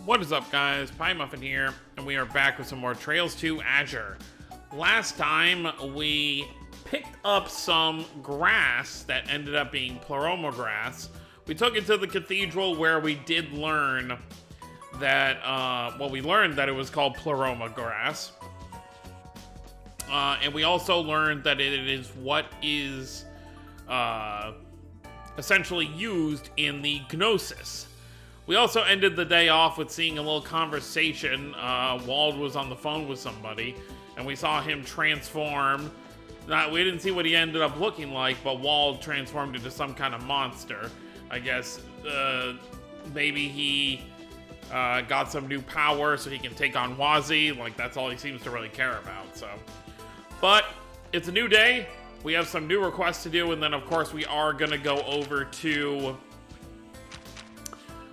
What is up, guys? Pie Muffin here, and we are back with some more Trails to Azure. Last time, we picked up some grass that ended up being pleroma grass. We took it to the cathedral where we did learn that, we learned that it was called pleroma grass. And we also learned that it is what is, essentially used in the Gnosis. We also ended the day off with seeing a little conversation. Wald was on the phone with somebody, and we saw him transform. We didn't see what he ended up looking like, but Wald transformed into some kind of monster. I guess maybe he got some new power so he can take on Wazi. Like, that's all he seems to really care about. So, but it's a new day. We have some new requests to do, and then of course we are gonna go over to,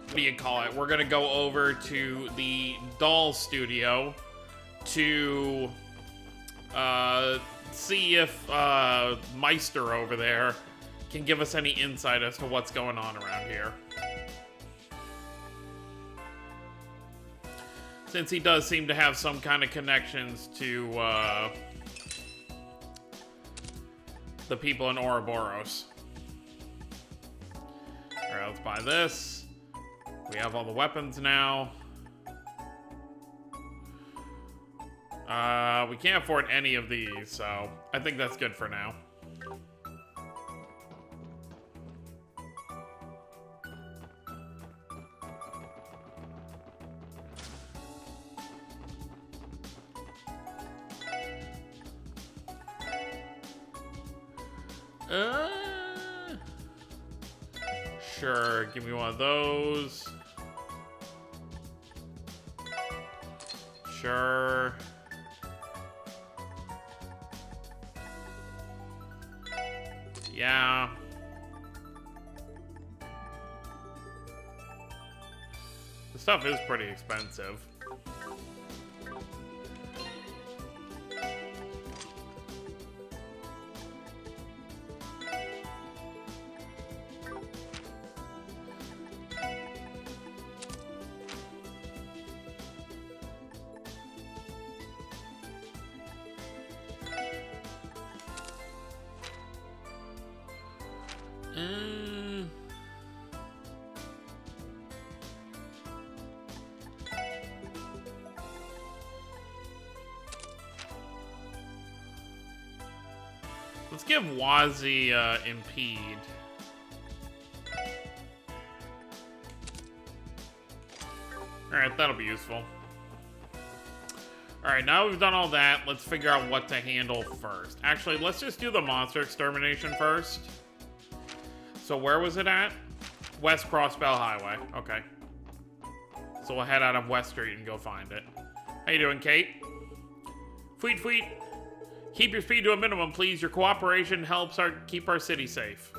what do you call it? We're gonna go over to the doll studio to see if Meister over there can give us any insight as to what's going on around here. Since he does seem to have some kind of connections to the people in Ouroboros. Alright, let's buy this. We have all the weapons now. We can't afford any of these, so I think that's good for now. Sure, give me one of those. Sure. Yeah. The stuff is pretty expensive. Let's give Wazi Impede. Alright, that'll be useful. Alright, now we've done all that, let's figure out what to handle first. Actually, let's just do the monster extermination first. So where was it at? West Crossbell Highway. Okay. So we'll head out of West Street and go find it. How you doing, Kate? Fweet, fweet. Keep your speed to a minimum, please. Your cooperation helps keep our city safe.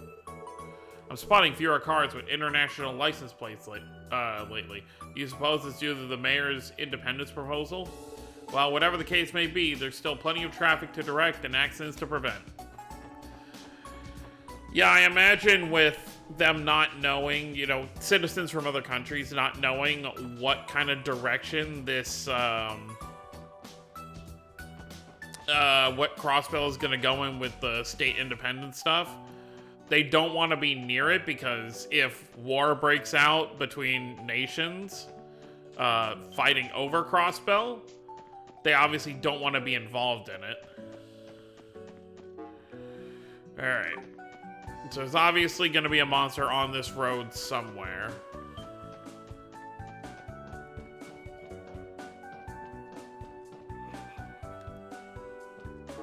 I'm spotting fewer cars with international license plates lately. Do you suppose it's due to the mayor's independence proposal? Well, whatever the case may be, there's still plenty of traffic to direct and accidents to prevent. Yeah, I imagine with them not knowing, you know, citizens from other countries not knowing what kind of direction this, what Crossbell is going to go in with the state independence stuff. They don't want to be near it because if war breaks out between nations fighting over Crossbell, they obviously don't want to be involved in it. Alright. So there's obviously going to be a monster on this road somewhere.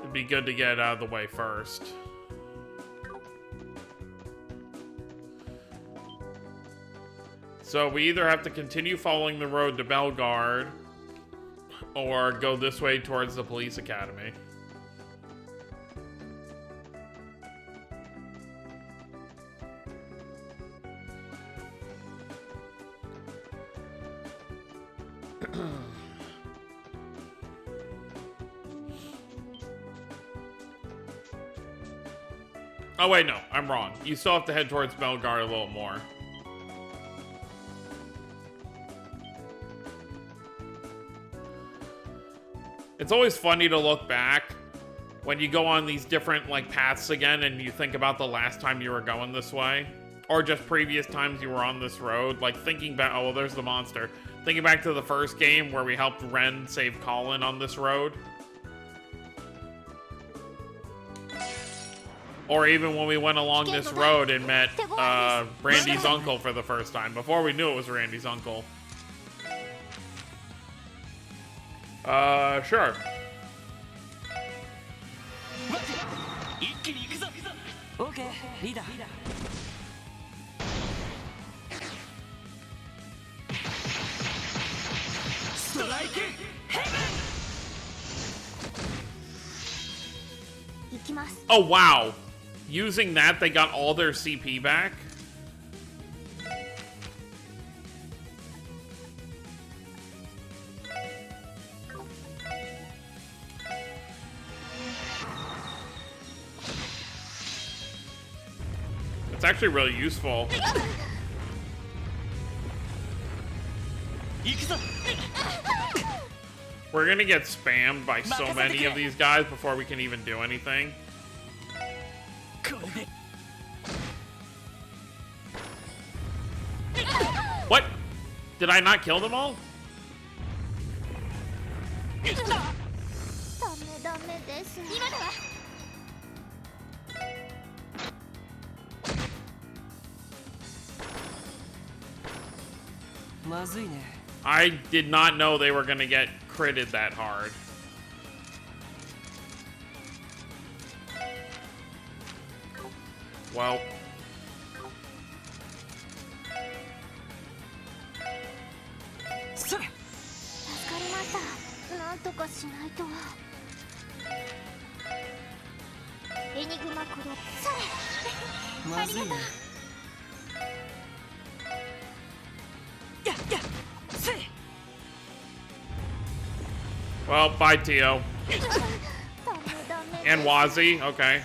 It'd be good to get it out of the way first. So we either have to continue following the road to Bellegarde or go this way towards the police academy. Oh wait, no, I'm wrong. You still have to head towards Bellegarde a little more. It's always funny to look back when you go on these different, like, paths again and you think about the last time you were going this way. Or just previous times you were on this road. Like, thinking back... Oh, well, there's the monster. Thinking back to the first game where we helped Ren save Colin on this road. Or even when we went along this road and met Randy's uncle for the first time. Before we knew it was Randy's uncle. Sure. Okay, leader. Strike heaven! Oh, wow. Using that, they got all their CP back? It's actually really useful. We're gonna get spammed by so many of these guys before we can even do anything. What? Did I not kill them all? I did not know they were gonna get critted that hard. Well. Well, bye, Tio. And Wazi, okay.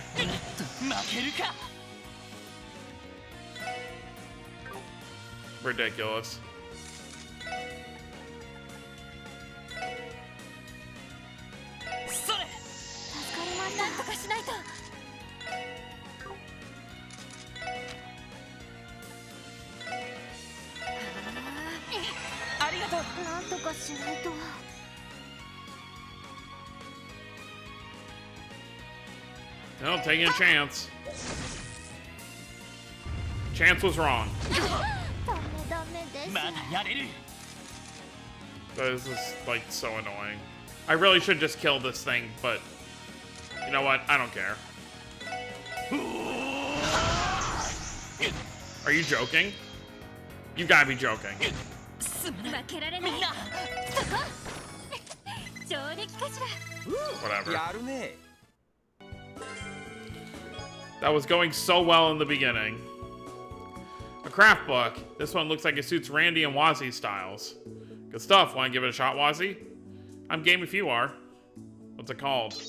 Ridiculous. No, taking a chance. Chance was wrong. This is, like, so annoying. I really should just kill this thing, but... You know what? I don't care. Are you joking? You gotta be joking. Whatever. That was going so well in the beginning. A craft book. This one looks like it suits Randy and Wazi's styles. Good stuff. Want to give it a shot, Wazi? I'm game if you are. What's it called?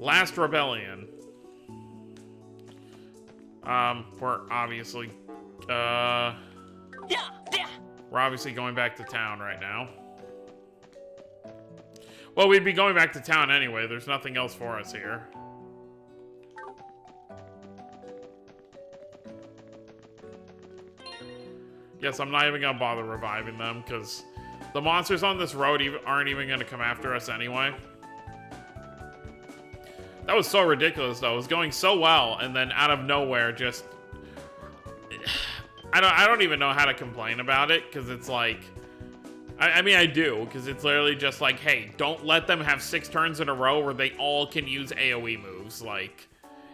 Last Rebellion. We're obviously... We're obviously going back to town right now. Well, we'd be going back to town anyway. There's nothing else for us here. Yes, I'm not even gonna bother reviving them, because the monsters on this road aren't even gonna come after us anyway. That was so ridiculous, though. It was going so well, and then out of nowhere, just... I don't even know how to complain about it, because it's like... I mean, I do, because it's literally just like, hey, don't let them have 6 turns in a row where they all can use AoE moves. Like,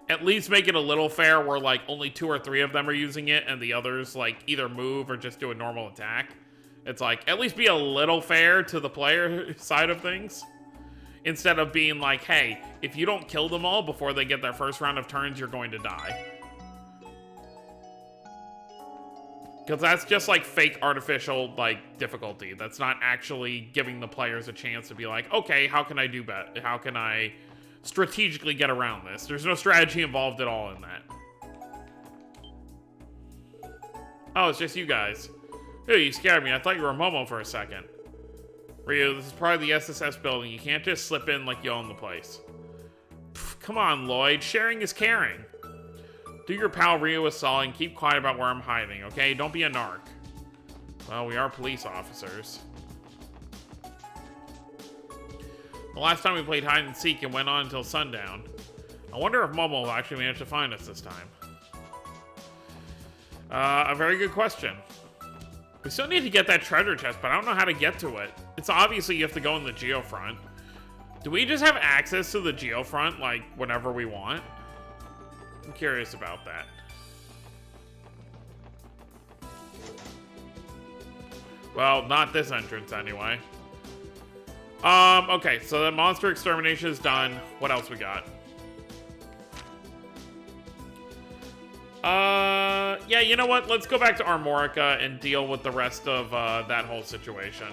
at least make it a little fair where, like, only 2 or 3 of them are using it, and the others, like, either move or just do a normal attack. It's like, at least be a little fair to the player side of things. Instead of being like, hey, if you don't kill them all before they get their first round of turns, you're going to die. Because that's just, like, fake artificial, like, difficulty. That's not actually giving the players a chance to be like, okay, how can I do better? How can I strategically get around this? There's no strategy involved at all in that. Oh, it's just you guys. Ew, you scared me. I thought you were Momo for a second. Ryu, this is part of the SSS building. You can't just slip in like you own the place. Pff, come on, Lloyd. Sharing is caring. Do your pal Ryu a solid and keep quiet about where I'm hiding, okay? Don't be a narc. Well, we are police officers. The last time we played hide and seek, it went on until sundown. I wonder if Momo will actually manage to find us this time. A very good question. We still need to get that treasure chest, but I don't know how to get to it. It's obviously you have to go in the geofront. Do we just have access to the geofront, like, whenever we want? I'm curious about that. Well, not this entrance, anyway. Okay, so the monster extermination is done. What else we got? Yeah, you know what? Let's go back to Armorica and deal with the rest of, that whole situation.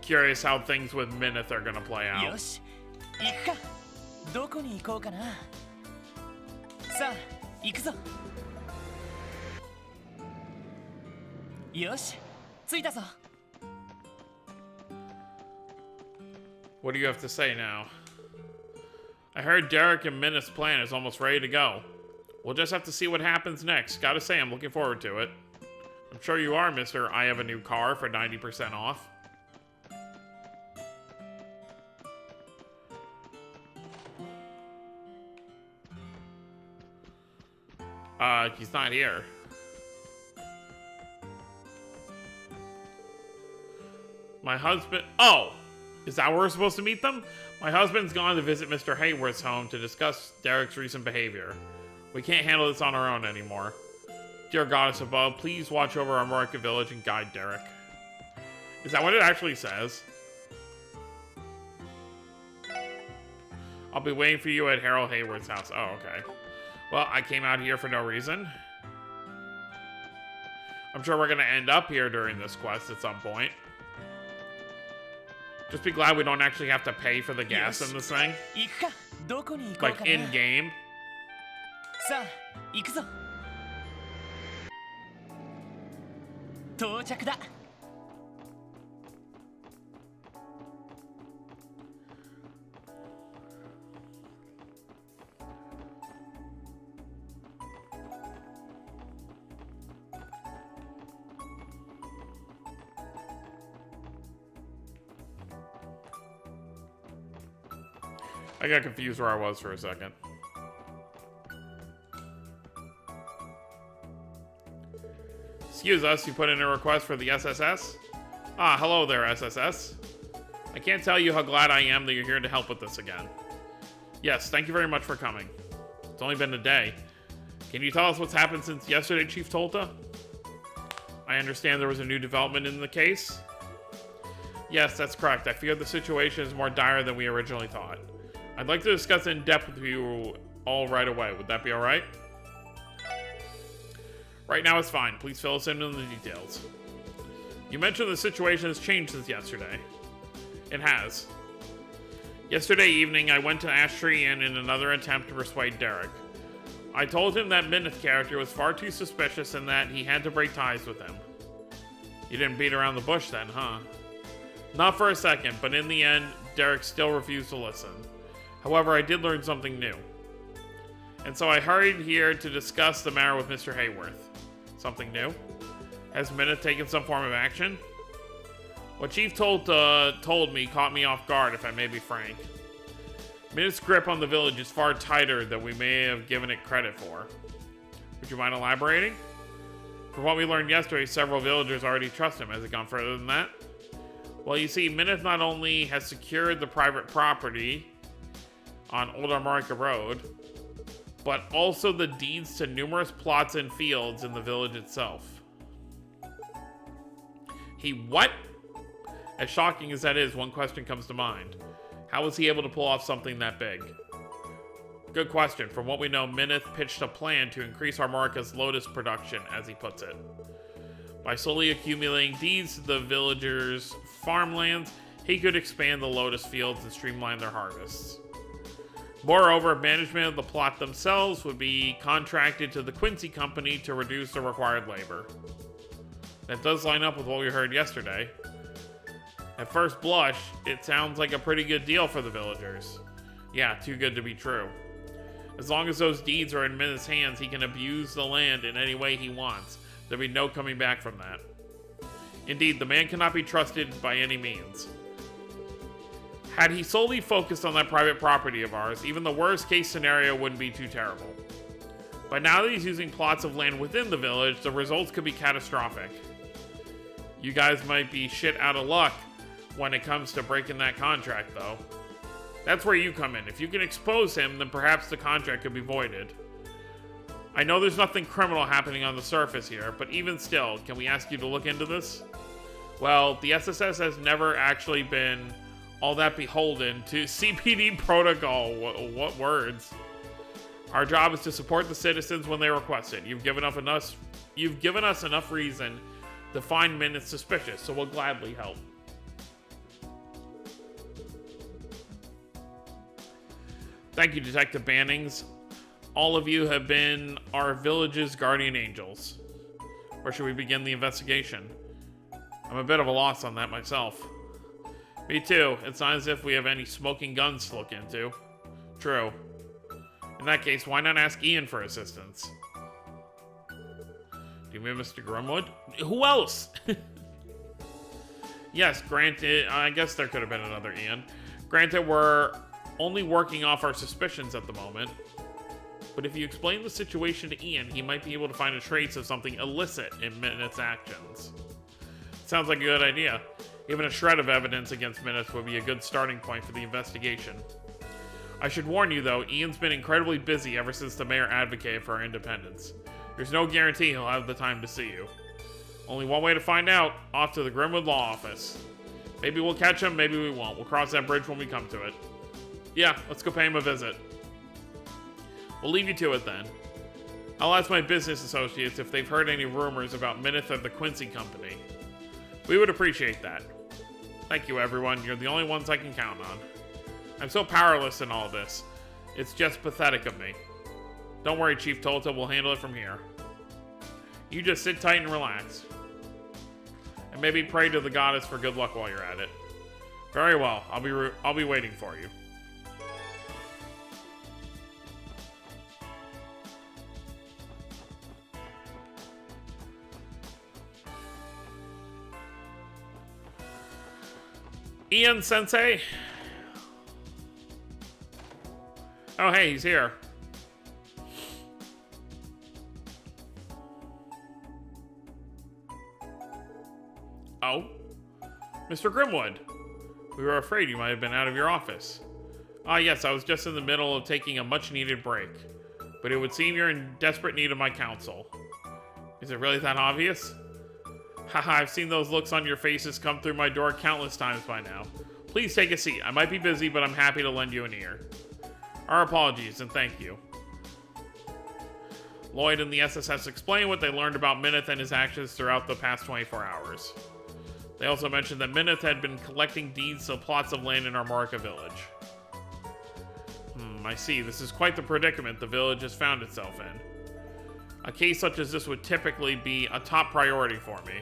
Curious how things with Minnith are gonna play out. よし、行くか。どこに行こうかな。さあ、行くぞ。よし、着いたぞ。What do you have to say now? I heard Derek and Minnith's plan is almost ready to go. We'll just have to see what happens next. Gotta say, I'm looking forward to it. I'm sure you are, Mr. I have a new car for 90% off. He's not here. My husband... Oh! Is that where we're supposed to meet them? My husband's gone to visit Mr. Hayworth's home to discuss Derek's recent behavior. We can't handle this on our own anymore. Dear Goddess above, please watch over our Armorica village and guide Derek. Is that what it actually says? I'll be waiting for you at Harold Hayworth's house. Oh, okay. Well, I came out here for no reason. I'm sure we're gonna end up here during this quest at some point. Just be glad we don't actually have to pay for the gas in this thing. Like, in-game. さあ、行くぞ。到着だ。I got confused where I was for a second. Excuse us, you put in a request for the SSS? Ah, hello there, SSS. I can't tell you how glad I am that you're here to help with this again. Yes, thank you very much for coming. It's only been a day. Can you tell us what's happened since yesterday, Chief Tolta? I understand there was a new development in the case? Yes, that's correct. I fear the situation is more dire than we originally thought. I'd like to discuss it in depth with you all right away. Would that be alright? Right now it's fine. Please fill us in on the details. You mentioned the situation has changed since yesterday. It has. Yesterday evening, I went to Ash Tree Inn in another attempt to persuade Derek. I told him that Minnith character was far too suspicious and that he had to break ties with him. You didn't beat around the bush then, huh? Not for a second, but in the end, Derek still refused to listen. However, I did learn something new. And so I hurried here to discuss the matter with Mr. Hayworth. Something new? Has Minnith taken some form of action? What Chief told me caught me off guard, if I may be frank. Minnith's grip on the village is far tighter than we may have given it credit for. Would you mind elaborating? From what we learned yesterday, several villagers already trust him. Has it gone further than that? Well, you see, Minnith not only has secured the private property on Old Armorica Road, but also the deeds to numerous plots and fields in the village itself. He what? As shocking as that is, one question comes to mind. How was he able to pull off something that big? Good question. From what we know, Minnith pitched a plan to increase Armorica's lotus production, as he puts it. By slowly accumulating deeds to the villagers' farmlands, he could expand the lotus fields and streamline their harvests. Moreover, management of the plot themselves would be contracted to the Quincy Company to reduce the required labor. That does line up with what we heard yesterday. At first blush, it sounds like a pretty good deal for the villagers. Yeah, too good to be true. As long as those deeds are in Minnith's hands, he can abuse the land in any way he wants. There'll be no coming back from that. Indeed, the man cannot be trusted by any means. Had he solely focused on that private property of ours, even the worst case scenario wouldn't be too terrible. But now that he's using plots of land within the village, the results could be catastrophic. You guys might be shit out of luck when it comes to breaking that contract, though. That's where you come in. If you can expose him, then perhaps the contract could be voided. I know there's nothing criminal happening on the surface here, but even still, can we ask you to look into this? Well, the SSS has never actually been all that beholden to CPD protocol. What words? Our job is to support the citizens when they request it. You've given us enough reason to find Minnith suspicious, so we'll gladly help. Thank you, Detective Bannings. All of you have been our village's guardian angels. Where should we begin the investigation? I'm a bit of a loss on that myself. Me too. It's not as if we have any smoking guns to look into. True. In that case, why not ask Ian for assistance? Do you mean Mr. Grimwood? Who else? Yes, granted, I guess there could have been another Ian. Granted, we're only working off our suspicions at the moment. But if you explain the situation to Ian, he might be able to find a trace of something illicit in Minnith's actions. Sounds like a good idea. Even a shred of evidence against Minnith would be a good starting point for the investigation. I should warn you, though, Ian's been incredibly busy ever since the mayor advocated for our independence. There's no guarantee he'll have the time to see you. Only one way to find out, off to the Grimwood Law Office. Maybe we'll catch him, maybe we won't. We'll cross that bridge when we come to it. Yeah, let's go pay him a visit. We'll leave you to it then. I'll ask my business associates if they've heard any rumors about Minnith of the Quincy Company. We would appreciate that. Thank you, everyone. You're the only ones I can count on. I'm so powerless in all this. It's just pathetic of me. Don't worry, Chief Tolta. We'll handle it from here. You just sit tight and relax. And maybe pray to the goddess for good luck while you're at it. Very well. I'll be waiting for you. Ian Sensei? Oh, hey, he's here. Oh? Mr. Grimwood. We were afraid you might have been out of your office. Ah, yes, I was just in the middle of taking a much-needed break. But it would seem you're in desperate need of my counsel. Is it really that obvious? Haha, I've seen those looks on your faces come through my door countless times by now. Please take a seat. I might be busy, but I'm happy to lend you an ear. Our apologies, and thank you. Lloyd and the SSS explained what they learned about Minnith and his actions throughout the past 24 hours. They also mentioned that Minnith had been collecting deeds of plots of land in Armorica village. I see. This is quite the predicament the village has found itself in. A case such as this would typically be a top priority for me.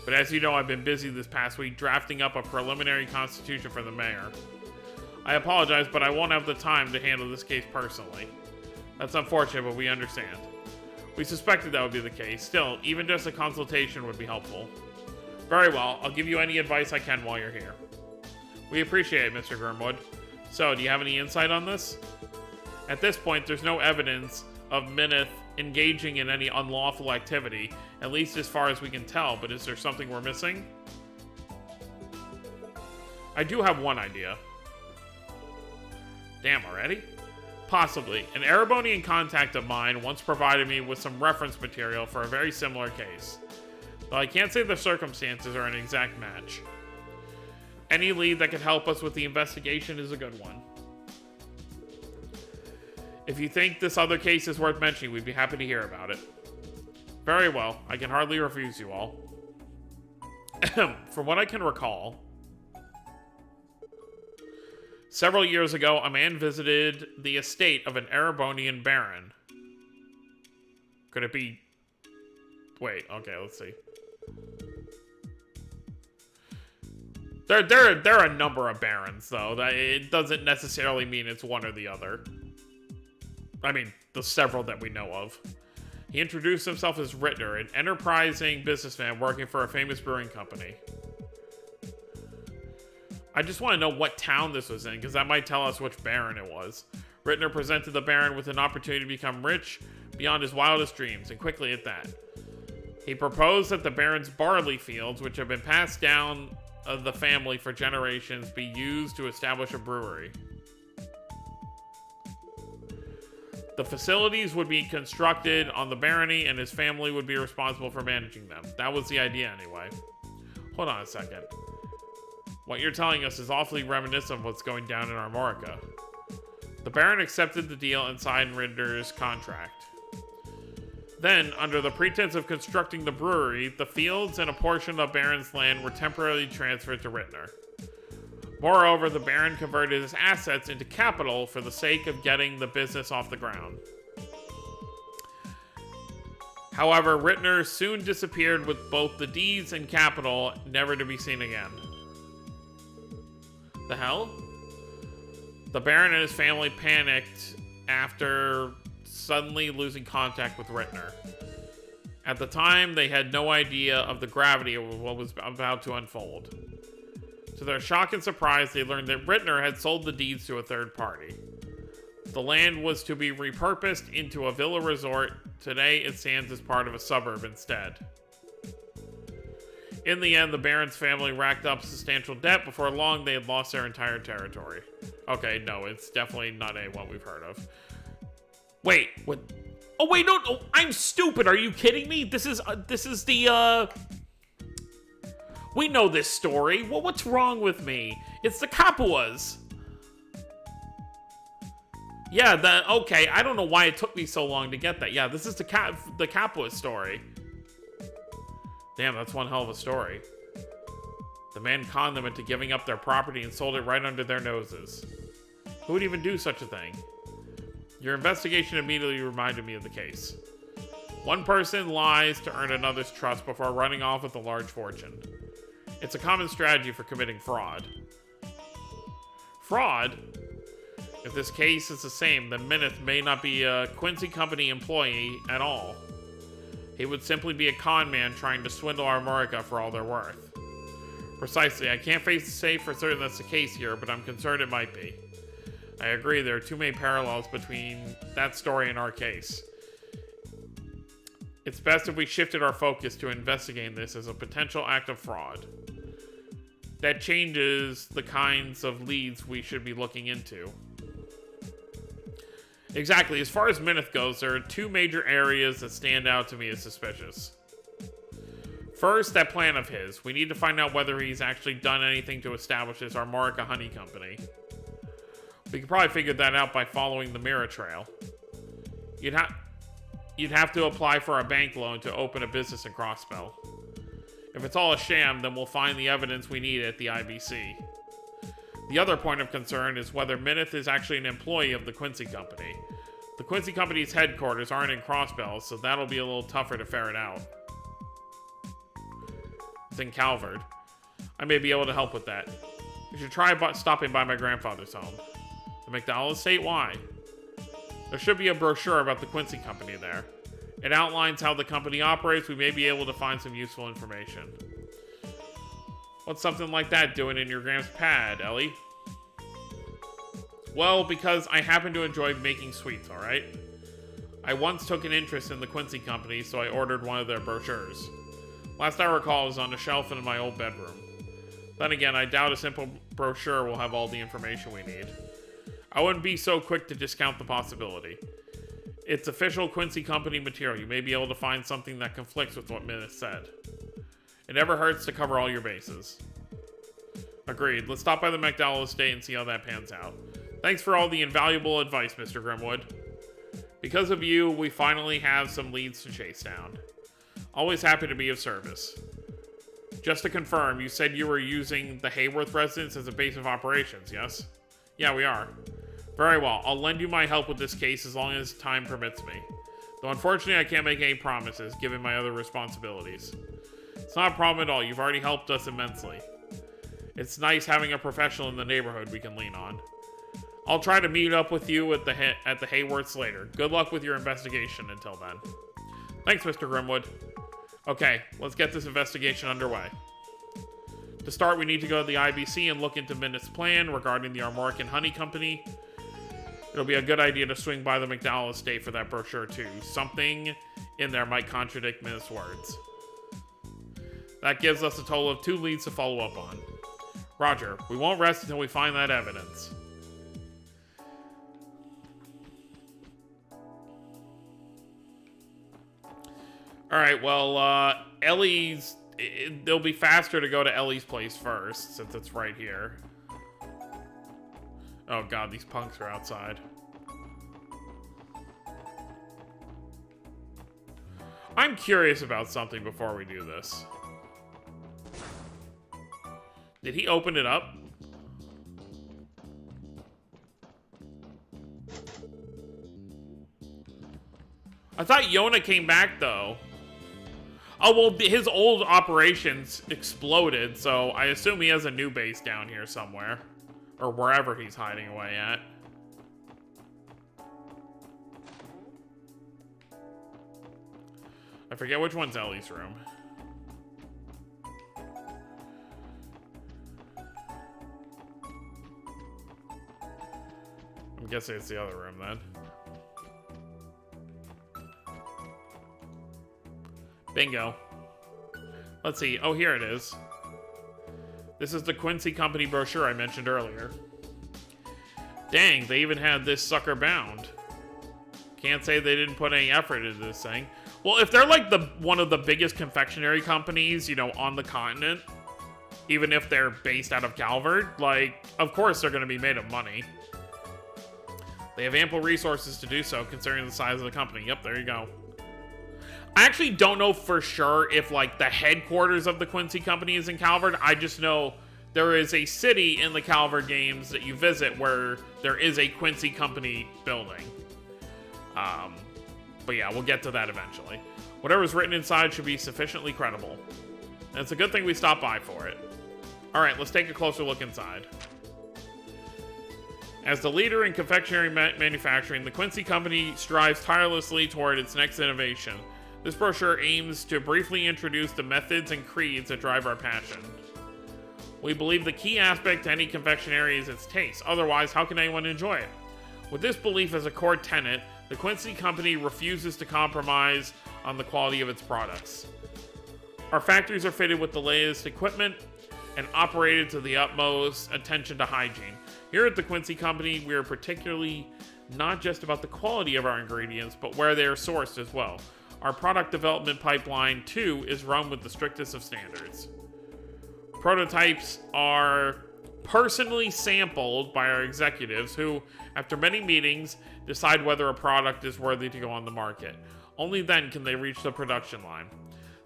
But as you know, I've been busy this past week drafting up a preliminary constitution for the mayor. I apologize, but I won't have the time to handle this case personally. That's unfortunate, but we understand. We suspected that would be the case. Still, even just a consultation would be helpful. Very well, I'll give you any advice I can while you're here. We appreciate it, Mr. Grimwood. So, do you have any insight on this? At this point, there's no evidence of Minnith engaging in any unlawful activity, at least as far as we can tell, but is there something we're missing? I do have one idea. Damn, already? Possibly. An Erebonian contact of mine once provided me with some reference material for a very similar case. Though I can't say the circumstances are an exact match. Any lead that could help us with the investigation is a good one. If you think this other case is worth mentioning, we'd be happy to hear about it. Very well. I can hardly refuse you all. From what I can recall, several years ago, a man visited the estate of an Erebonian baron. Could it be... Wait, okay, let's see. There are a number of barons, though. It doesn't necessarily mean it's one or the other. I mean, the several that we know of. He introduced himself as Rittner, an enterprising businessman working for a famous brewing company. I just want to know what town this was in, because that might tell us which baron it was. Rittner presented the baron with an opportunity to become rich beyond his wildest dreams, and quickly at that. He proposed that the baron's barley fields, which have been passed down of the family for generations, be used to establish a brewery. The facilities would be constructed on the barony, and his family would be responsible for managing them. That was the idea, anyway. Hold on a second. What you're telling us is awfully reminiscent of what's going down in Armorica. The baron accepted the deal and signed Rittner's contract. Then, under the pretense of constructing the brewery, the fields and a portion of baron's land were temporarily transferred to Rittner. Moreover, the baron converted his assets into capital for the sake of getting the business off the ground. However, Rittner soon disappeared with both the deeds and capital, never to be seen again. The hell? The baron and his family panicked after suddenly losing contact with Rittner. At the time, they had no idea of the gravity of what was about to unfold. To their shock and surprise, they learned that Rittner had sold the deeds to a third party. The land was to be repurposed into a villa resort. Today, it stands as part of a suburb instead. In the end, the baron's family racked up substantial debt. Before long, they had lost their entire territory. Okay, no, it's definitely not one we've heard of. Wait, what? Oh, wait, no, I'm stupid. Are you kidding me? This is the, we know this story. Well, what's wrong with me? It's the Capuas. Yeah, okay, I don't know why it took me so long to get that. Yeah, this is the Capua story. Damn, that's one hell of a story. The man conned them into giving up their property and sold it right under their noses. Who would even do such a thing? Your investigation immediately reminded me of the case. One person lies to earn another's trust before running off with a large fortune. It's a common strategy for committing fraud. Fraud? If this case is the same, then Minnith may not be a Quincy Company employee at all. He would simply be a con man trying to swindle Armorica for all they're worth. Precisely, I can't say for certain that's the case here, but I'm concerned it might be. I agree, there are too many parallels between that story and our case. It's best if we shifted our focus to investigating this as a potential act of fraud. That changes the kinds of leads we should be looking into. Exactly, as far as Minnith goes, there are two major areas that stand out to me as suspicious. First, that plan of his. We need to find out whether he's actually done anything to establish this Armorica Honey Company. We could probably figure that out by following the mirror trail. You'd have to apply for a bank loan to open a business in Crossbell. If it's all a sham, then we'll find the evidence we need at the IBC. The other point of concern is whether Minnith is actually an employee of the Quincy Company. The Quincy Company's headquarters aren't in Crossbell, so that'll be a little tougher to ferret out. It's in Calvard. I may be able to help with that. You should try stopping by my grandfather's home. The McDowell estate? Why? There should be a brochure about the Quincy Company there. It outlines how the company operates. We may be able to find some useful information. What's something like that doing in your Gramps' pad, Ellie? Well, because I happen to enjoy making sweets, alright? I once took an interest in the Quincy Company, so I ordered one of their brochures. Last I recall, it was on a shelf in my old bedroom. Then again, I doubt a simple brochure will have all the information we need. I wouldn't be so quick to discount the possibility. It's official Quincy Company material. You may be able to find something that conflicts with what Minnith said. It never hurts to cover all your bases. Agreed. Let's stop by the McDowell estate and see how that pans out. Thanks for all the invaluable advice, Mr. Grimwood. Because of you, we finally have some leads to chase down. Always happy to be of service. Just to confirm, you said you were using the Hayworth residence as a base of operations, yes? Yeah, we are. Very well. I'll lend you my help with this case as long as time permits me. Though unfortunately, I can't make any promises, given my other responsibilities. It's not a problem at all. You've already helped us immensely. It's nice having a professional in the neighborhood we can lean on. I'll try to meet up with you at the Hayworths later. Good luck with your investigation until then. Thanks, Mr. Grimwood. Okay, let's get this investigation underway. To start, we need to go to the IBC and look into Minnith's plan regarding the Armorican Honey Company. It'll be a good idea to swing by the McDowell estate for that brochure too. Something in there might contradict Minnith's words. That gives us a total of 2 leads to follow up on. Roger, we won't rest until we find that evidence. Alright, well, Ellie's... It'll be faster to go to Ellie's place first, since it's right here. Oh god, these punks are outside. I'm curious about something before we do this. Did he open it up? I thought Yona came back, though. Oh, well, his old operations exploded, so I assume he has a new base down here somewhere. Or wherever he's hiding away at. I forget which one's Ellie's room. I'm guessing it's the other room then. Bingo. Let's see. Oh, here it is. This is the Quincy Company brochure I mentioned earlier. Dang, they even had this sucker bound. Can't say they didn't put any effort into this thing. Well, if they're like one of the biggest confectionery companies, you know, on the continent, even if they're based out of Calvert, like, of course they're going to be made of money. They have ample resources to do so, considering the size of the company. Yep, there you go. I actually don't know for sure if, like, the headquarters of the Quincy Company is in Calvert. I just know there is a city in the Calvert games that you visit where there is a Quincy Company building. But yeah, we'll get to that eventually. Whatever's written inside should be sufficiently credible. And it's a good thing we stopped by for it. Alright, let's take a closer look inside. As the leader in confectionery manufacturing, the Quincy Company strives tirelessly toward its next innovation. This brochure aims to briefly introduce the methods and creeds that drive our passion. We believe the key aspect to any confectionery is its taste. Otherwise, how can anyone enjoy it? With this belief as a core tenet, the Quincy Company refuses to compromise on the quality of its products. Our factories are fitted with the latest equipment and operated to the utmost attention to hygiene. Here at the Quincy Company, we are particularly not just about the quality of our ingredients, but where they are sourced as well. Our product development pipeline, too, is run with the strictest of standards. Prototypes are personally sampled by our executives who, after many meetings, decide whether a product is worthy to go on the market. Only then can they reach the production line.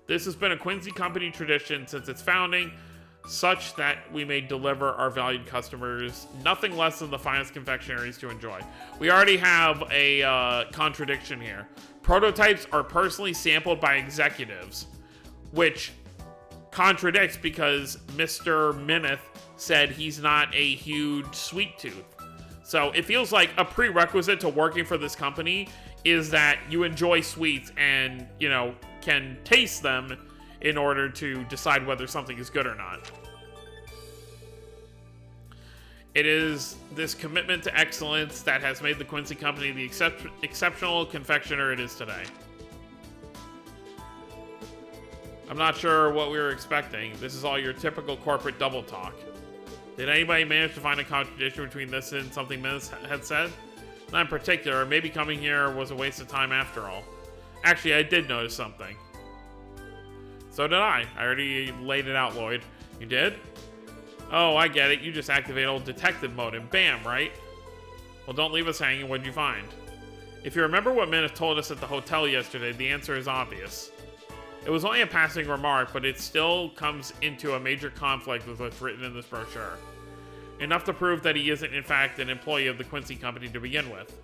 This has been a Quincy Company tradition since its founding, such that we may deliver our valued customers nothing less than the finest confectionaries to enjoy. We already have a contradiction here. Prototypes are personally sampled by executives, which contradicts because Mr. Minnith said he's not a huge sweet tooth. So it feels like a prerequisite to working for this company is that you enjoy sweets and, you know, can taste them in order to decide whether something is good or not. It is this commitment to excellence that has made the Quincy Company the exceptional confectioner it is today. I'm not sure what we were expecting. This is all your typical corporate double talk. Did anybody manage to find a contradiction between this and something Minnith had said? Not in particular. Maybe coming here was a waste of time after all. Actually, I did notice something. So did I. I already laid it out, Lloyd. You did? Oh, I get it. You just activate old detective mode and bam, right? Well, don't leave us hanging. What'd you find? If you remember what Minnith told us at the hotel yesterday, the answer is obvious. It was only a passing remark, but it still comes into a major conflict with what's written in this brochure. Enough to prove that he isn't, in fact, an employee of the Quincy Company to begin with.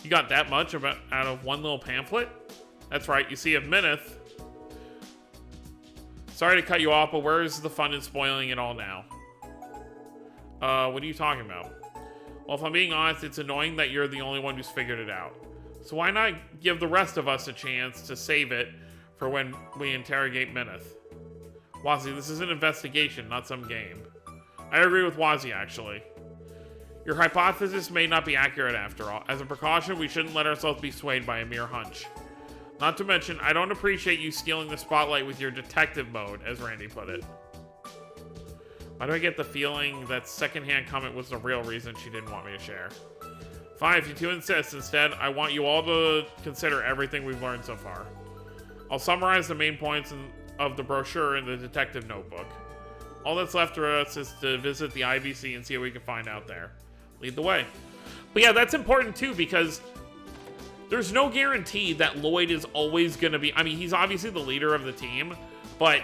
You got that much out of one little pamphlet? That's right. You see, if Minnith... Sorry to cut you off, but where's the fun in spoiling it all now? What are you talking about? Well, if I'm being honest, it's annoying that you're the only one who's figured it out. So why not give the rest of us a chance to save it for when we interrogate Minnith? Wazzy, this is an investigation, not some game. I agree with Wazzy, actually. Your hypothesis may not be accurate after all. As a precaution, we shouldn't let ourselves be swayed by a mere hunch. Not to mention, I don't appreciate you stealing the spotlight with your detective mode, as Randy put it. Why do I get the feeling that secondhand comment was the real reason she didn't want me to share? Fine, if you two insist. Instead, I want you all to consider everything we've learned so far. I'll summarize the main points of the brochure in the detective notebook. All that's left for us is to visit the IBC and see what we can find out there. Lead the way. But yeah, that's important too, because there's no guarantee that Lloyd is always going to be... I mean, he's obviously the leader of the team, but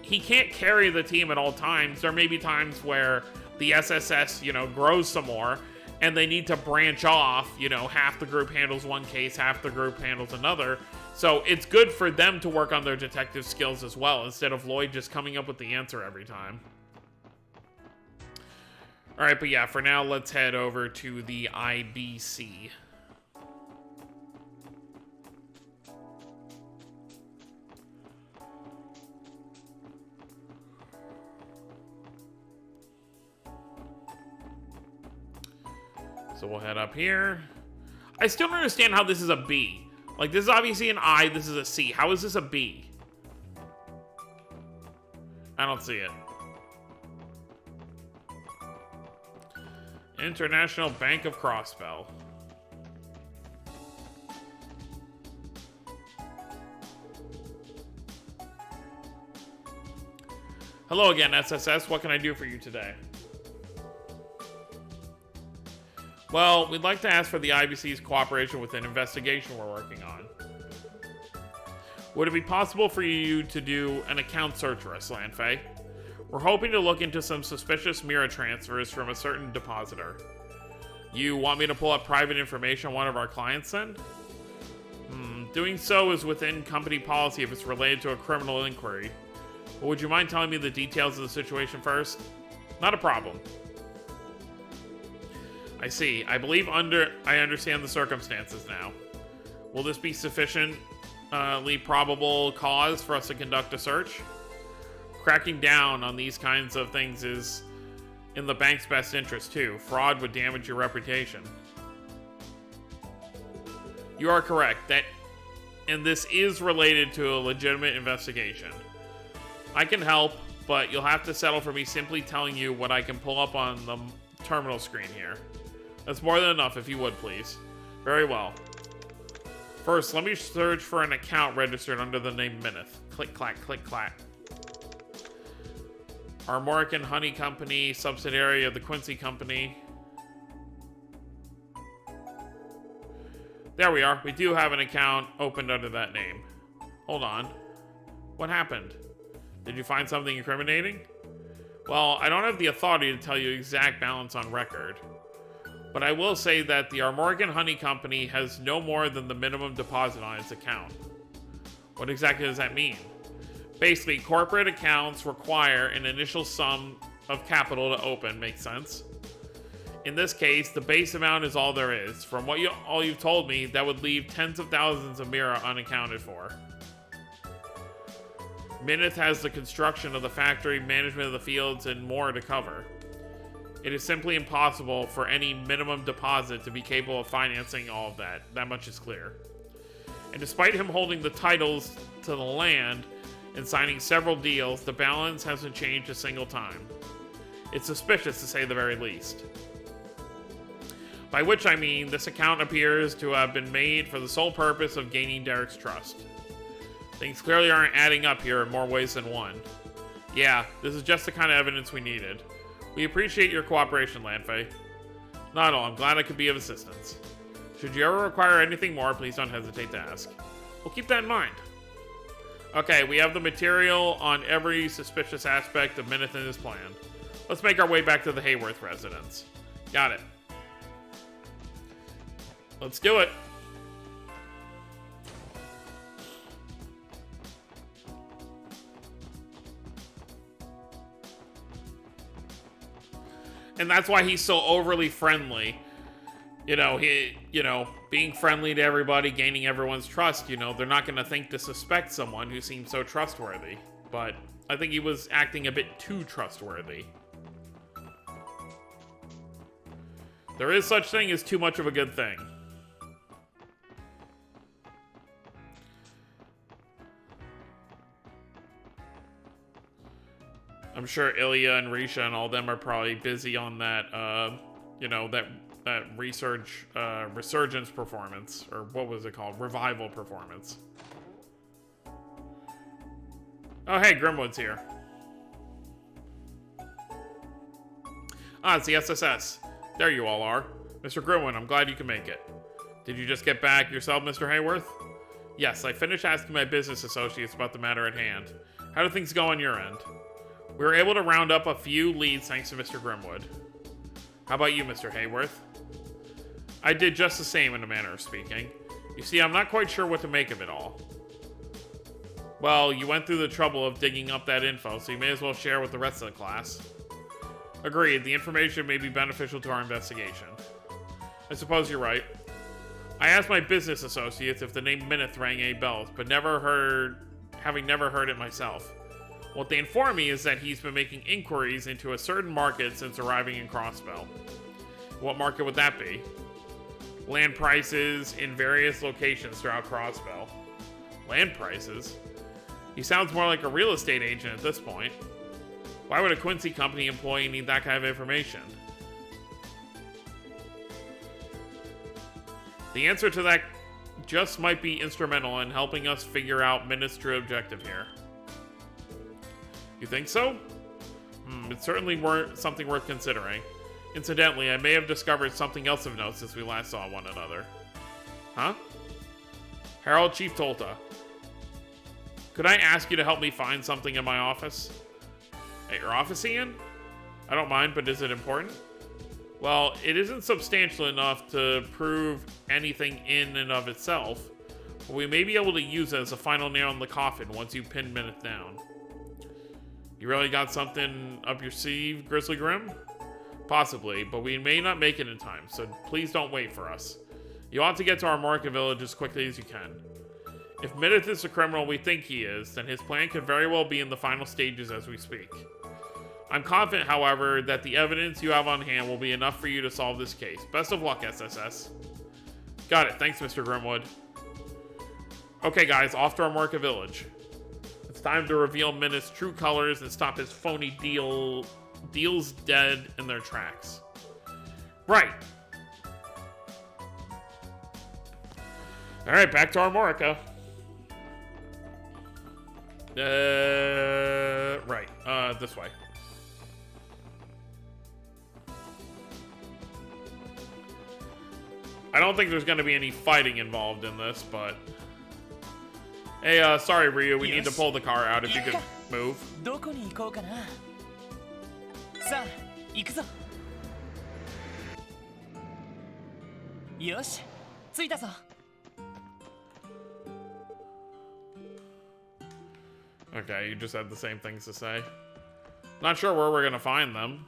he can't carry the team at all times. There may be times where the SSS, grows some more, and they need to branch off. Half the group handles one case, half the group handles another. So it's good for them to work on their detective skills as well, instead of Lloyd just coming up with the answer every time. Alright, but yeah, for now, let's head over to the IBC. So we'll head up here. I still don't understand how this is a B. Like, this is obviously an I, this is a C. How is this a B? I don't see it. International Bank of Crossbell. Hello again, SSS. What can I do for you today? Well, we'd like to ask for the IBC's cooperation with an investigation we're working on. Would it be possible for you to do an account search for us, Lanfei? We're hoping to look into some suspicious Mira transfers from a certain depositor. You want me to pull up private information on one of our clients then? Doing so is within company policy if it's related to a criminal inquiry. But would you mind telling me the details of the situation first? Not a problem. I see. I believe I understand the circumstances now. Will this be sufficiently probable cause for us to conduct a search? Cracking down on these kinds of things is in the bank's best interest too. Fraud would damage your reputation. You are correct, and this is related to a legitimate investigation. I can help, but you'll have to settle for me simply telling you what I can pull up on the terminal screen here. That's more than enough, if you would, please. Very well. First, let me search for an account registered under the name Minnith. Click, clack, click, clack. Our American Honey Company, subsidiary of the Quincy Company. There we are. We do have an account opened under that name. Hold on. What happened? Did you find something incriminating? Well, I don't have the authority to tell you exact balance on record. But I will say that the Armorgan Honey Company has no more than the minimum deposit on its account. What exactly does that mean? Basically, corporate accounts require an initial sum of capital to open, makes sense? In this case, the base amount is all there is. From what all you've told me, that would leave tens of thousands of Mira unaccounted for. Minnith has the construction of the factory, management of the fields, and more to cover. It is simply impossible for any minimum deposit to be capable of financing all of that. That much is clear. And despite him holding the titles to the land and signing several deals, the balance hasn't changed a single time. It's suspicious, to say the very least. By which I mean, this account appears to have been made for the sole purpose of gaining Derek's trust. Things clearly aren't adding up here in more ways than one. Yeah, this is just the kind of evidence we needed. We appreciate your cooperation, Lanfei. Not at all, I'm glad I could be of assistance. Should you ever require anything more, please don't hesitate to ask. We'll keep that in mind. Okay, we have the material on every suspicious aspect of Minnith and his plan. Let's make our way back to the Hayworth residence. Got it. Let's do it. And that's why he's so overly friendly. Being friendly to everybody, gaining everyone's trust, they're not going to think to suspect someone who seems so trustworthy. But I think he was acting a bit too trustworthy. There is such thing as too much of a good thing. I'm sure Ilya and Risha and all them are probably busy on that, that resurgence performance, or what was it called? Revival performance. Oh, hey, Grimwood's here. Ah, it's the SSS. There you all are. Mr. Grimwood, I'm glad you can make it. Did you just get back yourself, Mr. Hayworth? Yes, I finished asking my business associates about the matter at hand. How do things go on your end? We were able to round up a few leads thanks to Mr. Grimwood. How about you, Mr. Hayworth? I did just the same in a manner of speaking. You see, I'm not quite sure what to make of it all. Well, you went through the trouble of digging up that info, so you may as well share with the rest of the class. Agreed, the information may be beneficial to our investigation. I suppose you're right. I asked my business associates if the name Minnith rang any bells, but having never heard it myself. What they informed me is that he's been making inquiries into a certain market since arriving in Crossbell. What market would that be? Land prices in various locations throughout Crossbell. Land prices? He sounds more like a real estate agent at this point. Why would a Quincy company employee need that kind of information? The answer to that just might be instrumental in helping us figure out Minnith's true objective here. You think so? It's certainly something worth considering. Incidentally, I may have discovered something else of note since we last saw one another. Huh? Harold Chief Tolta. Could I ask you to help me find something in my office? At your office, Ian? I don't mind, but is it important? Well, it isn't substantial enough to prove anything in and of itself, but we may be able to use it as a final nail in the coffin once you pin Minnith down. You really got something up your sleeve, Grizzly Grim? Possibly, but we may not make it in time, so please don't wait for us. You ought to get to our market village as quickly as you can. If Minnith is the criminal we think he is, then his plan could very well be in the final stages as we speak. I'm confident, however, that the evidence you have on hand will be enough for you to solve this case. Best of luck, SSS. Got it. Thanks, Mr. Grimwood. Okay, guys, off to our market village. It's time to reveal Minnith's true colors and stop his phony deals dead in their tracks. Right. All right, back to Armorica. Right. This way. I don't think there's going to be any fighting involved in this, but... Hey, sorry, Ryu, we need to pull the car out if you could move. Okay, you just had the same things to say. Not sure where we're gonna find them.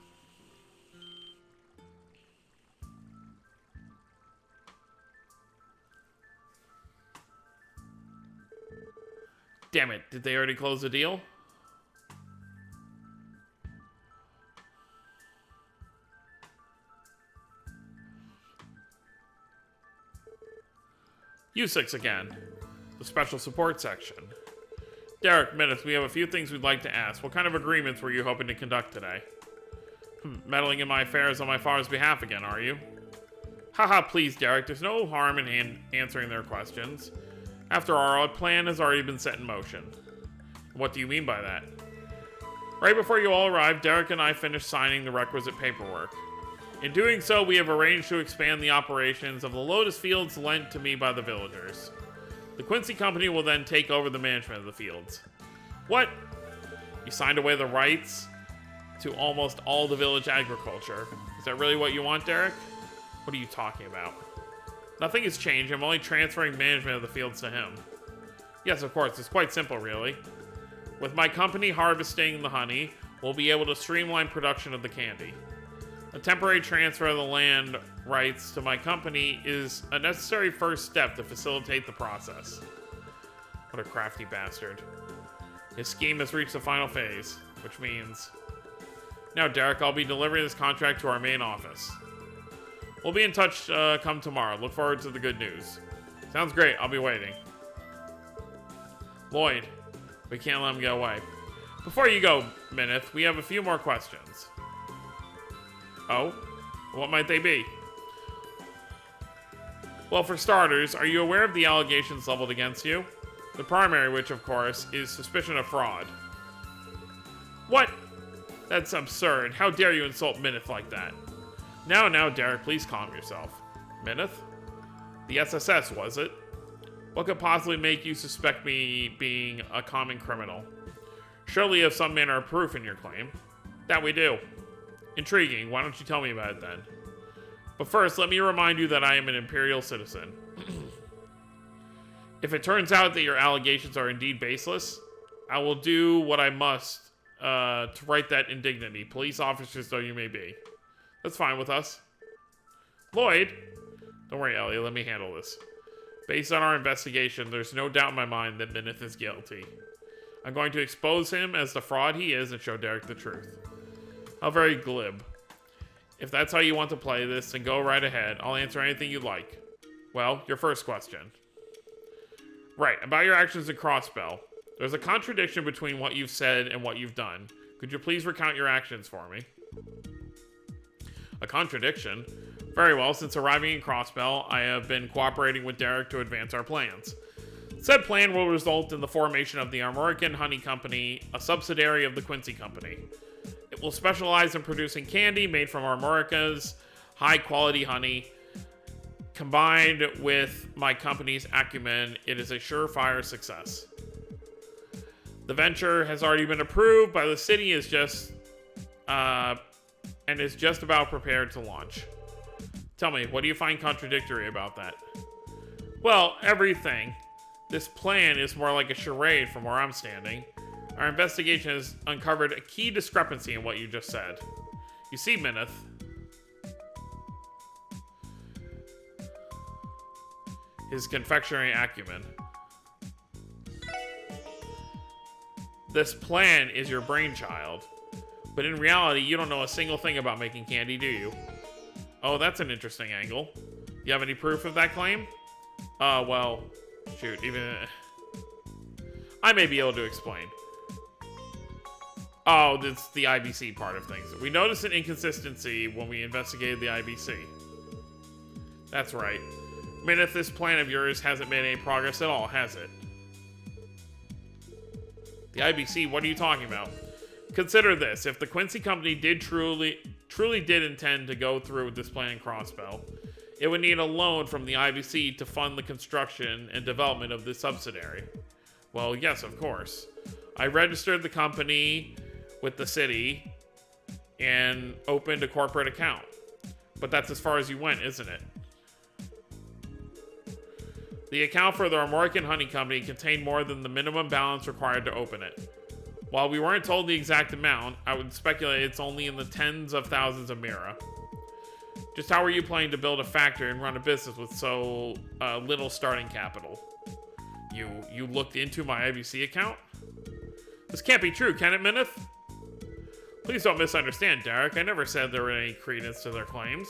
Damn it, did they already close the deal? U6 again. The special support section. Derek, Minnith, we have a few things we'd like to ask. What kind of agreements were you hoping to conduct today? Meddling in my affairs on my father's behalf again, are you? Haha, please, Derek. There's no harm in answering their questions. After all, our plan has already been set in motion. What do you mean by that? Right before you all arrived, Derek and I finished signing the requisite paperwork. In doing so, we have arranged to expand the operations of the Lotus Fields lent to me by the villagers. The Quincy Company will then take over the management of the fields. What? You signed away the rights to almost all the village agriculture. Is that really what you want, Derek? What are you talking about? Nothing has changed. I'm only transferring management of the fields to him. Yes, of course. It's quite simple, really. With my company harvesting the honey, we'll be able to streamline production of the candy. A temporary transfer of the land rights to my company is a necessary first step to facilitate the process. What a crafty bastard. His scheme has reached the final phase, which means... Now, Derek, I'll be delivering this contract to our main office. We'll be in touch come tomorrow. Look forward to the good news. Sounds great. I'll be waiting. Lloyd, we can't let him get away. Before you go, Minnith, we have a few more questions. Oh? What might they be? Well, for starters, are you aware of the allegations leveled against you? The primary, which, of course, is suspicion of fraud. What? That's absurd. How dare you insult Minnith like that? Now, Derek, please calm yourself. Minnith? The SSS, was it? What could possibly make you suspect me being a common criminal? Surely you have some manner of proof in your claim. That we do. Intriguing. Why don't you tell me about it then? But first, let me remind you that I am an Imperial citizen. If it turns out that your allegations are indeed baseless, I will do what I must to right that indignity, police officers though you may be. That's fine with us. Lloyd? Don't worry, Ellie, let me handle this. Based on our investigation, there's no doubt in my mind that Minnith is guilty. I'm going to expose him as the fraud he is and show Derek the truth. How very glib. If that's how you want to play this, then go right ahead. I'll answer anything you'd like. Well, your first question. Right, about your actions in Crossbell. There's a contradiction between what you've said and what you've done. Could you please recount your actions for me? A contradiction? Very well, since arriving in Crossbell, I have been cooperating with Derek to advance our plans. Said plan will result in the formation of the Armorican Honey Company, a subsidiary of the Quincy Company. It will specialize in producing candy made from Armorica's high-quality honey. Combined with my company's acumen, it is a surefire success. The venture has already been approved by the city and is just about prepared to launch. Tell me, what do you find contradictory about that? Well, everything. This plan is more like a charade from where I'm standing. Our investigation has uncovered a key discrepancy in what you just said. You see, Minnith, his confectionery acumen. This plan is your brainchild, but in reality, you don't know a single thing about making candy, do you? Oh, that's an interesting angle. You have any proof of that claim? Well, shoot, even... I may be able to explain. Oh, that's the IBC part of things. We noticed an inconsistency when we investigated the IBC. That's right. Minnith, this plan of yours hasn't made any progress at all, has it? The IBC, what are you talking about? Consider this, if the Quincy Company did truly did intend to go through with this plan in Crossbell, it would need a loan from the IBC to fund the construction and development of this subsidiary. Well, yes, of course. I registered the company with the city and opened a corporate account. But that's as far as you went, isn't it? The account for the Armorican Honey Company contained more than the minimum balance required to open it. While we weren't told the exact amount, I would speculate it's only in the tens of thousands of Mira. Just how are you planning to build a factory and run a business with so little starting capital? You looked into my IBC account? This can't be true, can it, Minnith? Please don't misunderstand, Derek. I never said there were any credence to their claims.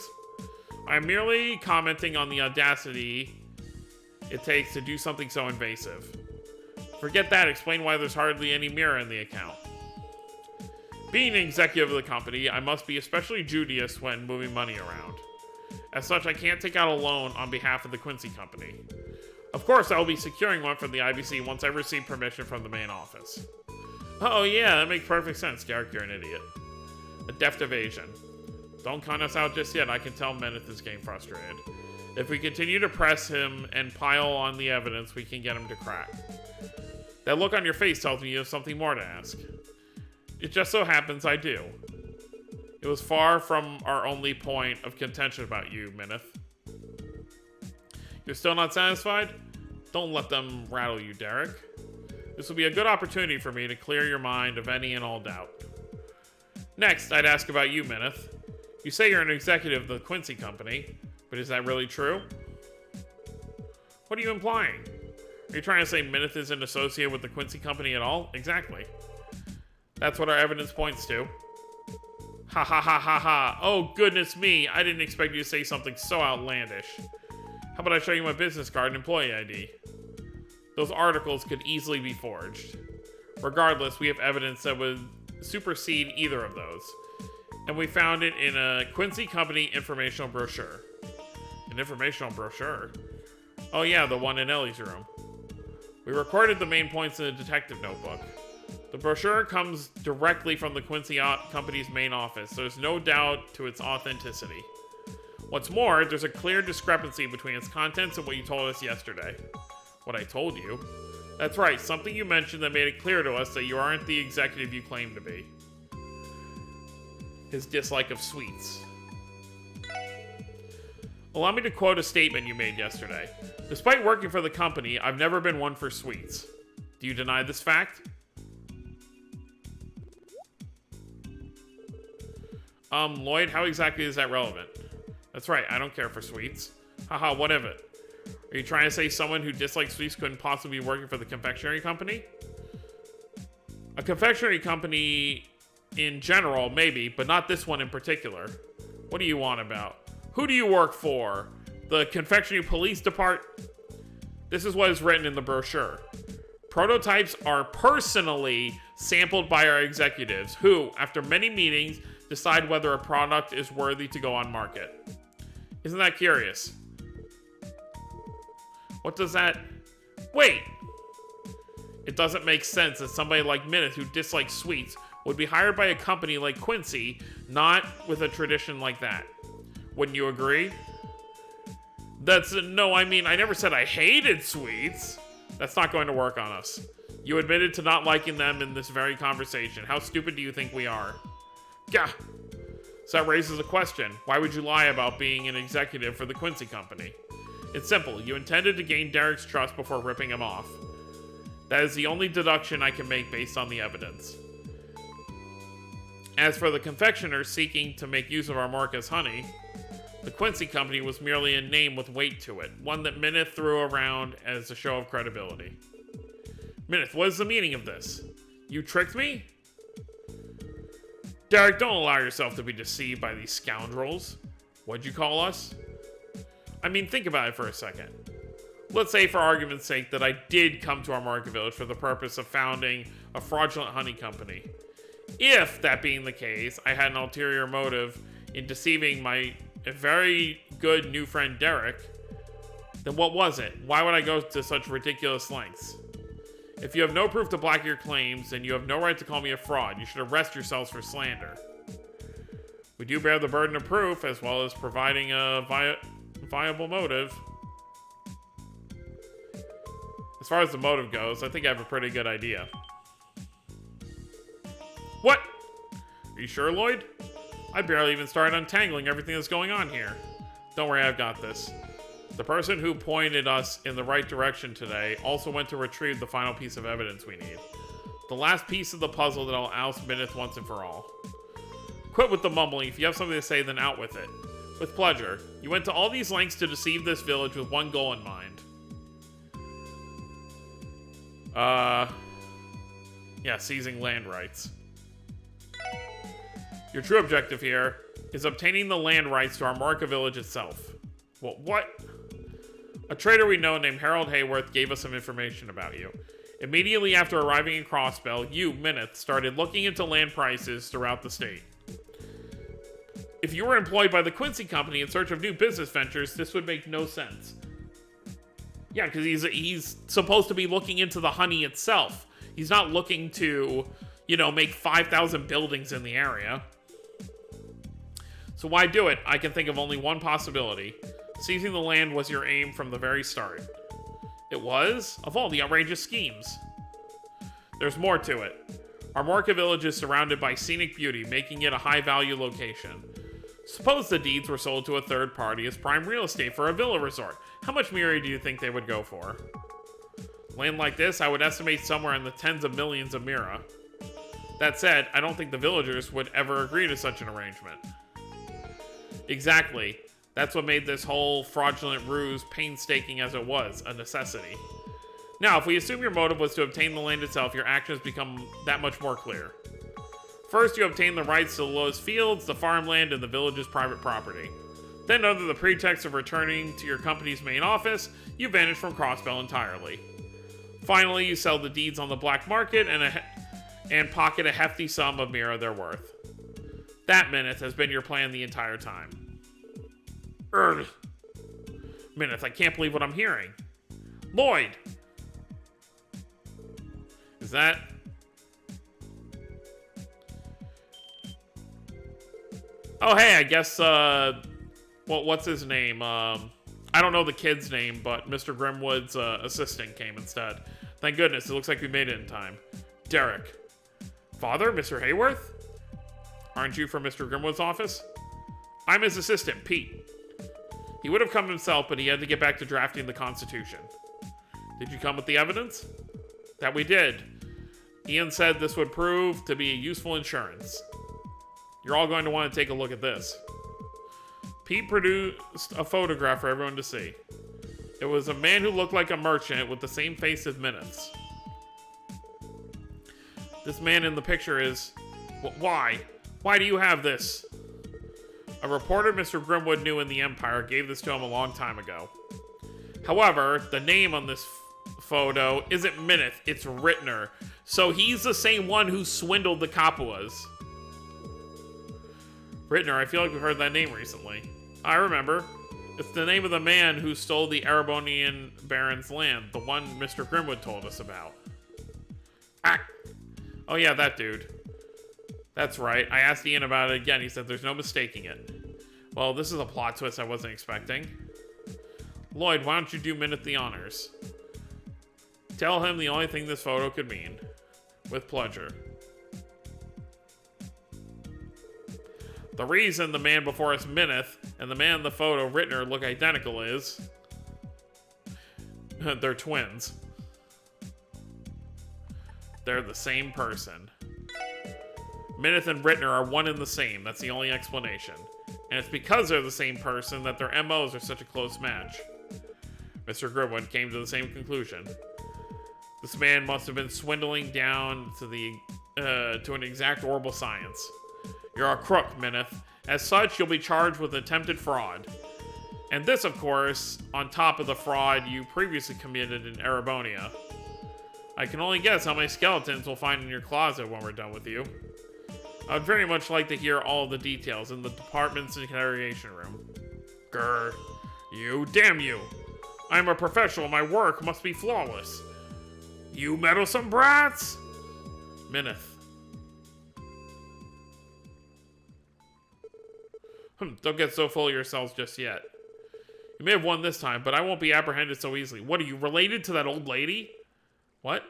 I'm merely commenting on the audacity it takes to do something so invasive. Forget that. Explain why there's hardly any Mira in the account. Being an executive of the company, I must be especially judicious when moving money around. As such, I can't take out a loan on behalf of the Quincy Company. Of course, I will be securing one from the IBC once I receive permission from the main office. Oh yeah, that makes perfect sense, Derek. You're an idiot. A deft evasion. Don't count us out just yet. I can tell Minnith is getting frustrated. If we continue to press him and pile on the evidence, we can get him to crack. That look on your face tells me you have something more to ask. It just so happens I do. It was far from our only point of contention about you, Minnith. You're still not satisfied? Don't let them rattle you, Derek. This will be a good opportunity for me to clear your mind of any and all doubt. Next, I'd ask about you, Minnith. You say you're an executive of the Quincy Company, but is that really true? What are you implying? Are you trying to say Minnith isn't associated with the Quincy Company at all? Exactly. That's what our evidence points to. Ha ha ha ha ha. Oh, goodness me. I didn't expect you to say something so outlandish. How about I show you my business card and employee ID? Those articles could easily be forged. Regardless, we have evidence that would supersede either of those. And we found it in a Quincy Company informational brochure. An informational brochure? Oh yeah, the one in Ellie's room. We recorded the main points in a detective notebook. The brochure comes directly from the Quincy Company's main office. There's no doubt to its authenticity. What's more, there's a clear discrepancy between its contents and what you told us yesterday. What I told you? That's right, something you mentioned that made it clear to us that you aren't the executive you claim to be. His dislike of sweets. Allow me to quote a statement you made yesterday. Despite working for the company, I've never been one for sweets. Do you deny this fact? Lloyd, how exactly is that relevant? That's right, I don't care for sweets. Haha, what of it? Are you trying to say someone who dislikes sweets couldn't possibly be working for the confectionery company? A confectionery company in general, maybe, but not this one in particular. What do you want about? Who do you work for? The confectionery police department? This is what is written in the brochure. Prototypes are personally sampled by our executives, who, after many meetings, decide whether a product is worthy to go on market. Isn't that curious? What does that... Wait! It doesn't make sense that somebody like Minnith, who dislikes sweets, would be hired by a company like Quincy, not with a tradition like that. Wouldn't you agree? No, I mean, I never said I hated sweets. That's not going to work on us. You admitted to not liking them in this very conversation. How stupid do you think we are? Gah! So that raises a question. Why would you lie about being an executive for the Quincy Company? It's simple. You intended to gain Derek's trust before ripping him off. That is the only deduction I can make based on the evidence. As for the confectioner seeking to make use of our mark as honey, the Quincy Company was merely a name with weight to it, one that Minnith threw around as a show of credibility. Minnith, what is the meaning of this? You tricked me? Derek, don't allow yourself to be deceived by these scoundrels. What'd you call us? I mean, think about it for a second. Let's say, for argument's sake, that I did come to our market village for the purpose of founding a fraudulent honey company. If, that being the case, I had an ulterior motive in deceiving my very good new friend Derek, then what was it? Why would I go to such ridiculous lengths? If you have no proof to back your claims, then you have no right to call me a fraud. You should arrest yourselves for slander. We do bear the burden of proof, as well as providing a viable motive. As far as the motive goes, I think I have a pretty good idea. What? Are you sure, Lloyd? I barely even started untangling everything that's going on here. Don't worry, I've got this. The person who pointed us in the right direction today also went to retrieve the final piece of evidence we need. The last piece of the puzzle that I'll oust Minnith once and for all. Quit with the mumbling. If you have something to say, then out with it. With pleasure. You went to all these lengths to deceive this village with one goal in mind. Yeah, seizing land rights. Your true objective here is obtaining the land rights to our Marca village itself. Well, what? A trader we know named Harold Hayworth gave us some information about you. Immediately after arriving in Crossbell, you, Minnith, started looking into land prices throughout the state. If you were employed by the Quincy Company in search of new business ventures, this would make no sense. Yeah, because he's supposed to be looking into the honey itself. He's not looking to, you know, make 5,000 buildings in the area. So why do it? I can think of only one possibility. Seizing the land was your aim from the very start. It was? Of all the outrageous schemes. There's more to it. Our Marca village is surrounded by scenic beauty, making it a high-value location. Suppose the deeds were sold to a third party as prime real estate for a villa resort. How much Miri do you think they would go for? Land like this, I would estimate somewhere in the tens of millions of Mira. That said, I don't think the villagers would ever agree to such an arrangement. Exactly. That's what made this whole fraudulent ruse, painstaking as it was, a necessity. Now, if we assume your motive was to obtain the land itself, your actions become that much more clear. First, you obtain the rights to the lowest fields, the farmland, and the village's private property. Then, under the pretext of returning to your company's main office, you vanish from Crossbell entirely. Finally, you sell the deeds on the black market and pocket a hefty sum of mirror their worth. That, Minnith, has been your plan the entire time. Minnith, I can't believe what I'm hearing. Lloyd! Is that... Oh, hey, I guess, what's his name? I don't know the kid's name, but Mr. Grimwood's assistant came instead. Thank goodness, it looks like we made it in time. Derek. Father, Mr. Hayworth? Aren't you from Mr. Grimwood's office? I'm his assistant, Pete. He would have come himself, but he had to get back to drafting the Constitution. Did you come with the evidence? That we did. Ian said this would prove to be a useful insurance. You're all going to want to take a look at this. Pete produced a photograph for everyone to see. It was a man who looked like a merchant with the same face as Minnith's. This man in the picture is... Why? Why do you have this? A reporter Mr. Grimwood knew in the Empire gave this to him a long time ago. However, the name on this photo isn't Minnith, it's Rittner. So he's the same one who swindled the Capuas. Rittner, I feel like we've heard that name recently. I remember. It's the name of the man who stole the Erebonian Baron's land, the one Mr. Grimwood told us about. Oh yeah, that dude. That's right. I asked Ian about it again. He said there's no mistaking it. Well, this is a plot twist I wasn't expecting. Lloyd, why don't you do Minnith the honors? Tell him the only thing this photo could mean. With pleasure. The reason the man before us, Minnith, and the man in the photo, Rittner, look identical is... they're twins. They're the same person. Minnith and Rittner are one and the same. That's the only explanation. And it's because they're the same person that their MOs are such a close match. Mr. Grimwood came to the same conclusion. This man must have been swindling down to an exact horrible science. You're a crook, Minnith. As such, you'll be charged with attempted fraud. And this, of course, on top of the fraud you previously committed in Erebonia. I can only guess how many skeletons we'll find in your closet when we're done with you. I would very much like to hear all the details in the department's interrogation room. Grr. You, damn you. I'm a professional, my work must be flawless. You meddlesome brats! Minnith. Don't get so full of yourselves just yet. You may have won this time, but I won't be apprehended so easily. What, are you related to that old lady? What?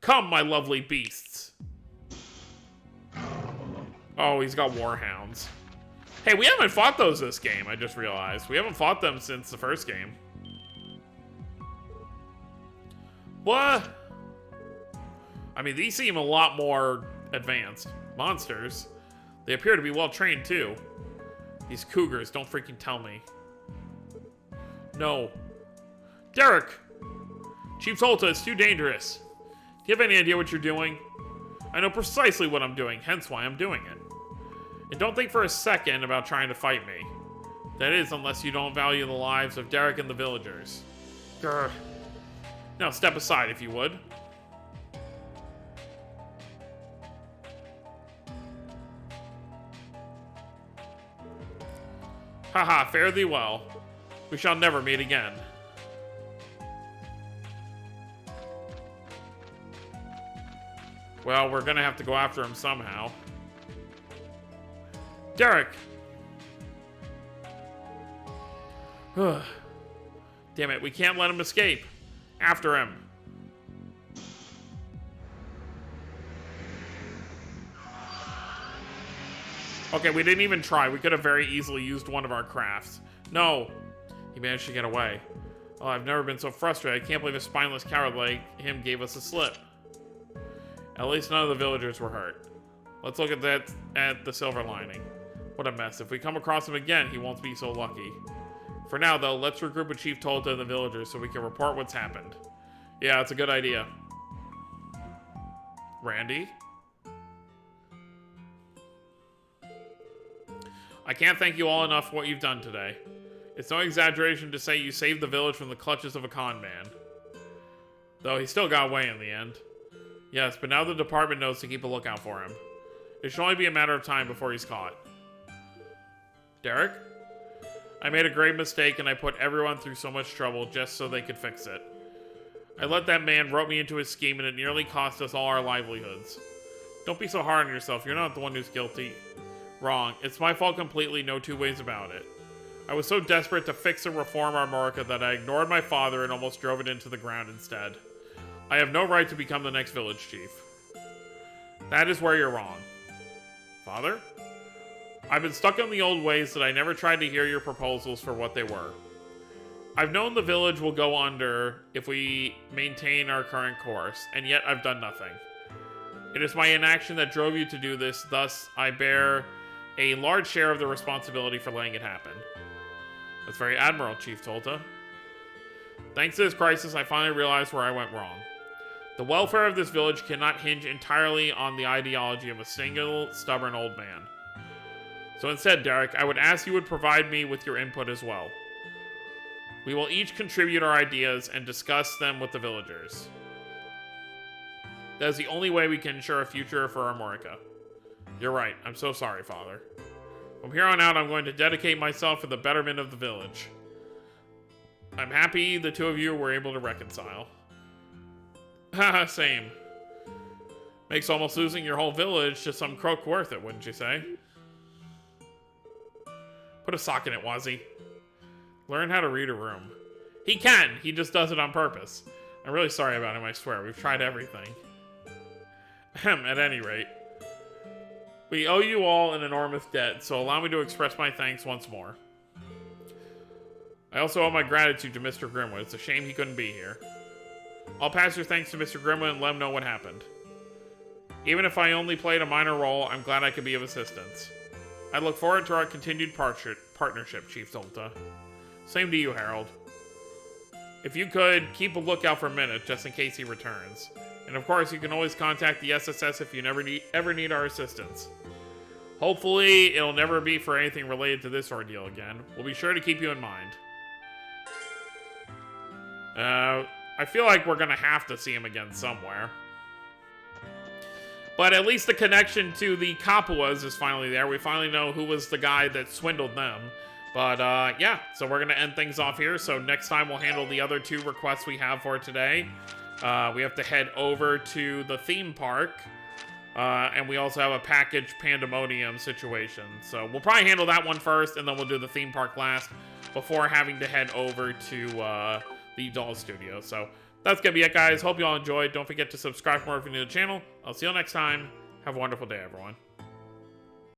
Come, my lovely beasts. Oh, he's got warhounds. Hey, we haven't fought those this game, I just realized. We haven't fought them since the first game. What? I mean, these seem a lot more advanced. Monsters. They appear to be well trained, too. These cougars, don't freaking tell me. No. Derek! Chief Solta, it's too dangerous. Do you have any idea what you're doing? I know precisely what I'm doing, hence why I'm doing it. And don't think for a second about trying to fight me. That is, unless you don't value the lives of Derek and the villagers. Grr. Now step aside, if you would. Haha, fare thee well. We shall never meet again. Well, we're gonna have to go after him somehow. Derek! Damn it, we can't let him escape. After him. Okay, we didn't even try. We could have very easily used one of our crafts. No. He managed to get away. Oh, I've never been so frustrated. I can't believe a spineless coward like him gave us a slip. At least none of the villagers were hurt. Let's look at the silver lining. What a mess. If we come across him again, he won't be so lucky. For now, though, let's regroup with Chief Tolta and the villagers so we can report what's happened. Yeah, it's a good idea. Randy? I can't thank you all enough for what you've done today. It's no exaggeration to say you saved the village from the clutches of a con man. Though he still got away in the end. Yes, but now the department knows to keep a lookout for him. It should only be a matter of time before he's caught. Derek? I made a grave mistake and I put everyone through so much trouble just so they could fix it. I let that man rope me into his scheme and it nearly cost us all our livelihoods. Don't be so hard on yourself, you're not the one who's guilty. Wrong. It's my fault completely, no two ways about it. I was so desperate to fix and reform Armorica that I ignored my father and almost drove it into the ground instead. I have no right to become the next village chief. That is where you're wrong. Father? I've been stuck in the old ways that I never tried to hear your proposals for what they were. I've known the village will go under if we maintain our current course, and yet I've done nothing. It is my inaction that drove you to do this, thus I bear a large share of the responsibility for letting it happen. That's very admirable, Chief Tolta. Thanks to this crisis, I finally realized where I went wrong. The welfare of this village cannot hinge entirely on the ideology of a single, stubborn old man. So instead, Derek, I would ask you would provide me with your input as well. We will each contribute our ideas and discuss them with the villagers. That is the only way we can ensure a future for Armorica. You're right. I'm so sorry, Father. From here on out, I'm going to dedicate myself for the betterment of the village. I'm happy the two of you were able to reconcile. Haha, same. Makes almost losing your whole village to some crook worth it, wouldn't you say? Put a sock in it, Wazzy. Learn how to read a room. He can! He just does it on purpose. I'm really sorry about him, I swear. We've tried everything. At any rate. We owe you all an enormous debt, so allow me to express my thanks once more. I also owe my gratitude to Mr. Grimwood. It's a shame he couldn't be here. I'll pass your thanks to Mr. Grimwood and let him know what happened. Even if I only played a minor role, I'm glad I could be of assistance. I look forward to our continued partnership, Chief Tolta. Same to you, Harold. If you could, keep a lookout for Minnith, just in case he returns. And of course, you can always contact the SSS if you ever need our assistance. Hopefully, it'll never be for anything related to this ordeal again. We'll be sure to keep you in mind. I feel like we're gonna have to see him again somewhere. But at least the connection to the Kapuas is finally there. We finally know who was the guy that swindled them. But, yeah, so we're gonna end things off here. So next time we'll handle the other two requests we have for today. We have to head over to the theme park. And we also have a package pandemonium situation. So we'll probably handle that one first, and then we'll do the theme park last before having to head over to the doll studio. So that's gonna be it, guys. Hope you all enjoyed. Don't forget to subscribe for more if you're new to the channel. I'll see you all next time. Have a wonderful day, everyone.